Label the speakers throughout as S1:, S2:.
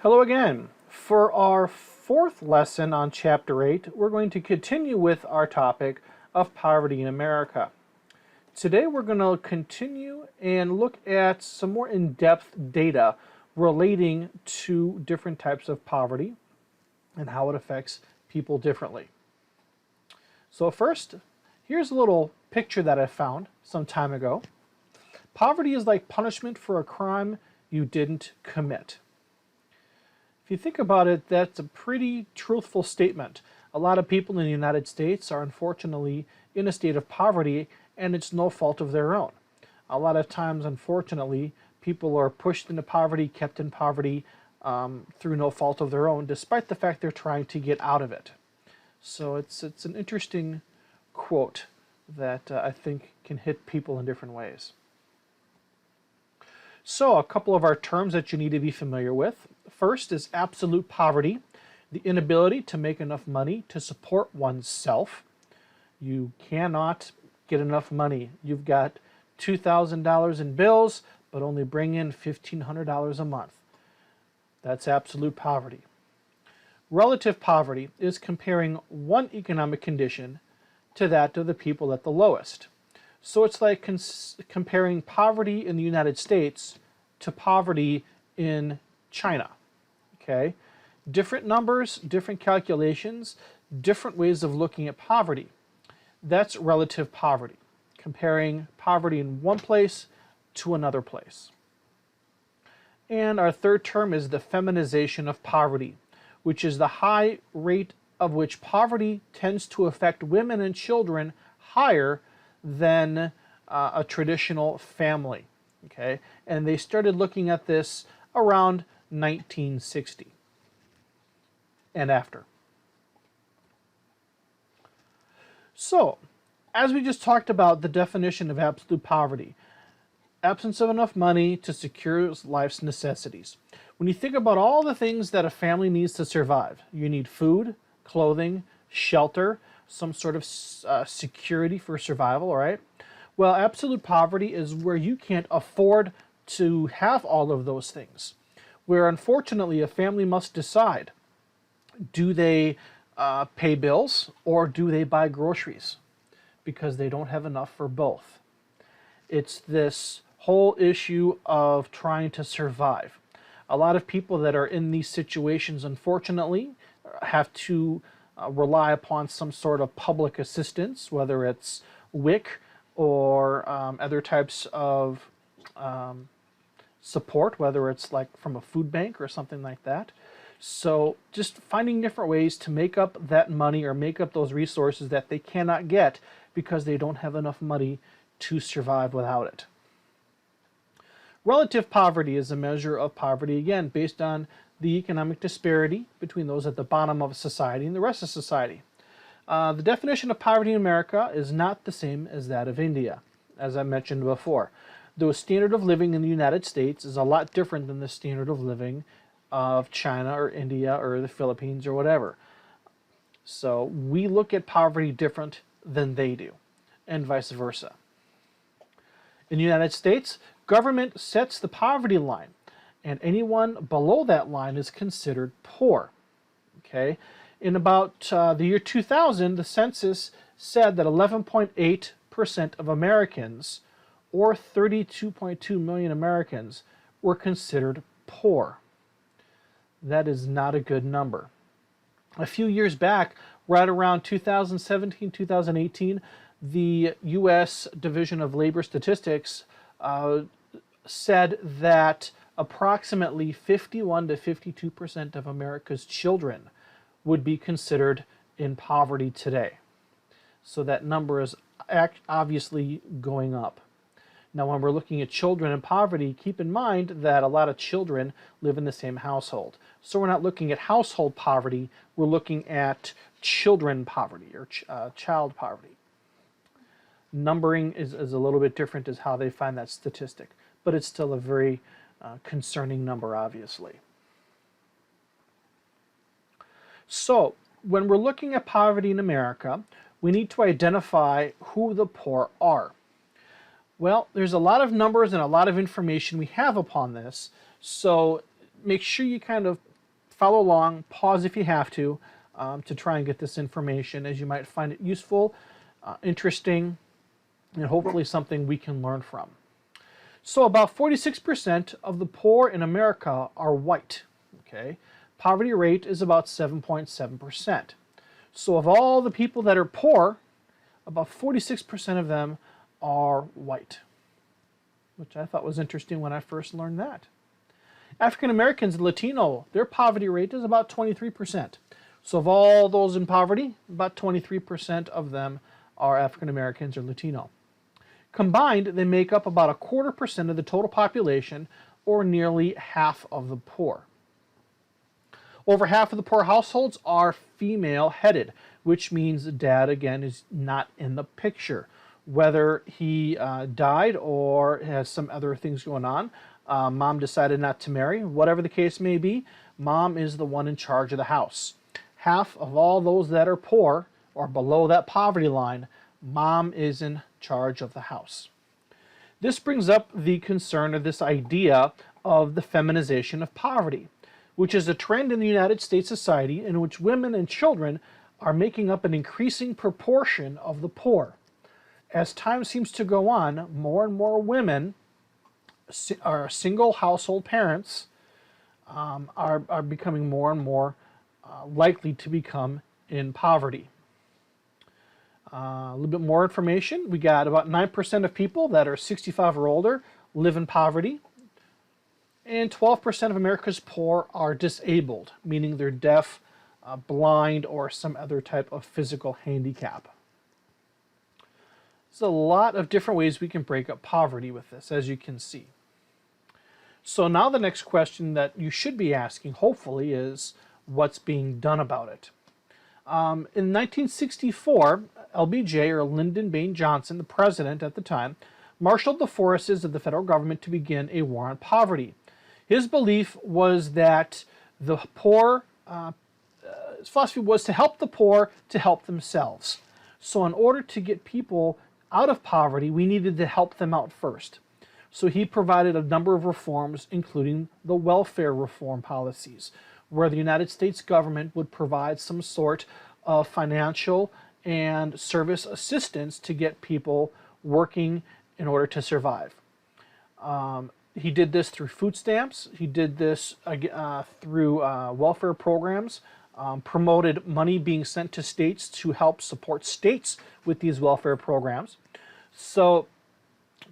S1: Hello again. For our fourth lesson on Chapter 8, we're going to continue with our topic of poverty in America. Today we're going to continue and look at some more in-depth data relating to different types of poverty and how it affects people differently. So first, here's a little picture that I found some time ago. Poverty is like punishment for a crime you didn't commit. If you think about it, that's a pretty truthful statement. A lot of people in the United States are unfortunately in a state of poverty, and it's no fault of their own. A lot of times, unfortunately, people are pushed into poverty, kept in poverty through no fault of their own, despite the fact they're trying to get out of it. So it's an interesting quote that I think can hit people in different ways. So a couple of our terms that you need to be familiar with. First is absolute poverty, the inability to make enough money to support oneself. You cannot get enough money. You've got $2,000 in bills, but only bring in $1,500 a month. That's absolute poverty. Relative poverty is comparing one economic condition to that of the people at the lowest. So it's like comparing poverty in the United States to poverty in China. Okay? Different numbers, different calculations, different ways of looking at poverty. That's relative poverty, comparing poverty in one place to another place. And our third term is the feminization of poverty, which is the high rate of which poverty tends to affect women and children higher than a traditional family. Okay, and they started looking at this around 1960 and after. So, as we just talked about the definition of absolute poverty, absence of enough money to secure life's necessities. When you think about all the things that a family needs to survive, you need food, clothing, shelter, some sort of security for survival, all right? Well, absolute poverty is where you can't afford to have all of those things, where unfortunately a family must decide, do they pay bills or do they buy groceries? Because they don't have enough for both. It's this whole issue of trying to survive. A lot of people that are in these situations, unfortunately, have to rely upon some sort of public assistance, whether it's WIC or other types of support, whether it's like from a food bank or something like that. So just finding different ways to make up that money or make up those resources that they cannot get because they don't have enough money to survive without it. Relative poverty is a measure of poverty, again, based on the economic disparity between those at the bottom of society and the rest of society. The definition of poverty in America is not the same as that of India, as I mentioned before. The standard of living in the United States is a lot different than the standard of living of China or India or the Philippines or whatever. So we look at poverty different than they do, and vice versa. In the United States, government sets the poverty line, and anyone below that line is considered poor. Okay? In about the year 2000, the census said that 11.8% of Americans, or 32.2 million Americans, were considered poor. That is not a good number. A few years back, right around 2017, 2018, the U.S. Division of Labor Statistics said that approximately 51 to 52% of America's children would be considered in poverty today. So that number is obviously going up. Now, when we're looking at children in poverty, keep in mind that a lot of children live in the same household. So we're not looking at household poverty, we're looking at children poverty or child poverty. Numbering is a little bit different as how they find that statistic, but it's still a very concerning number, obviously. So, when we're looking at poverty in America, we need to identify who the poor are. Well, there's a lot of numbers and a lot of information we have upon this, so make sure you kind of follow along, pause if you have to try and get this information, as you might find it useful, interesting, and hopefully something we can learn from. So about 46% of the poor in America are white. Okay, poverty rate is about 7.7%. So of all the people that are poor, about 46% of them are white, which I thought was interesting when I first learned that. African Americans and Latino, their poverty rate is about 23%. So of all those in poverty, about 23% of them are African Americans or Latino. Combined, they make up about 0.25% of the total population, or nearly half of the poor. Over half of the poor households are female-headed, which means dad, again, is not in the picture. Whether he died or has some other things going on, mom decided not to marry, whatever the case may be, mom is the one in charge of the house. Half of all those that are poor or below that poverty line, mom is in charge of the house. This brings up the concern of this idea of the feminization of poverty, which is a trend in the United States society in which women and children are making up an increasing proportion of the poor. As time seems to go on, more and more women are single household parents, are becoming more and more likely to become in poverty. A little bit more information. We got about 9% of people that are 65 or older live in poverty, and 12% of America's poor are disabled, meaning they're deaf, blind, or some other type of physical handicap. There's a lot of different ways we can break up poverty with this, as you can see. So now the next question that you should be asking, hopefully, is what's being done about it? In 1964, LBJ, or Lyndon Baines Johnson, the president at the time, marshaled the forces of the federal government to begin a war on poverty. His belief was that the poor, his philosophy was to help the poor to help themselves. So in order to get people out of poverty, we needed to help them out first. So he provided a number of reforms, including the welfare reform policies, where the United States government would provide some sort of financial and service assistance to get people working in order to survive. He did this through food stamps. He did this through welfare programs, promoted money being sent to states to help support states with these welfare programs. So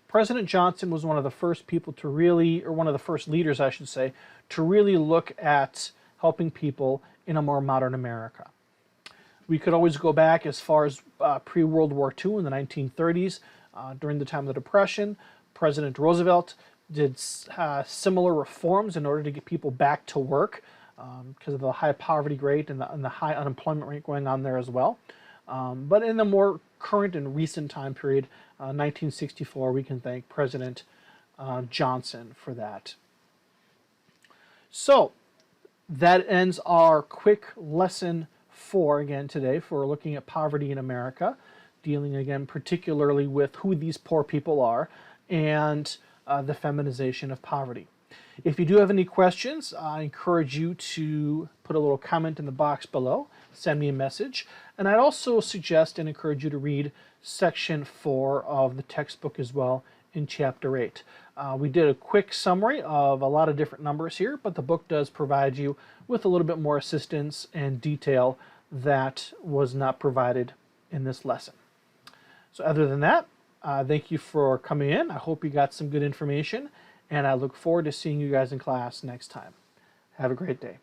S1: President Johnson was one of the first people to really, or one of the first leaders, I should say, to really look at helping people in a more modern America. We could always go back as far as pre-World War II in the 1930s, during the time of the Depression. President Roosevelt did similar reforms in order to get people back to work because of the high poverty rate and the high unemployment rate going on there as well. But in the more current and recent time period, 1964, we can thank President Johnson for that. So that ends our quick lesson 4 again today for looking at poverty in America, dealing again particularly with who these poor people are and the feminization of poverty. If you do have any questions, I encourage you to put a little comment in the box below, send me a message, and I'd also suggest and encourage you to read section 4 of the textbook as well in chapter 8. We did a quick summary of a lot of different numbers here, but the book does provide you with a little bit more assistance and detail that was not provided in this lesson. So other than that, thank you for coming in. I hope you got some good information, and I look forward to seeing you guys in class next time. Have a great day.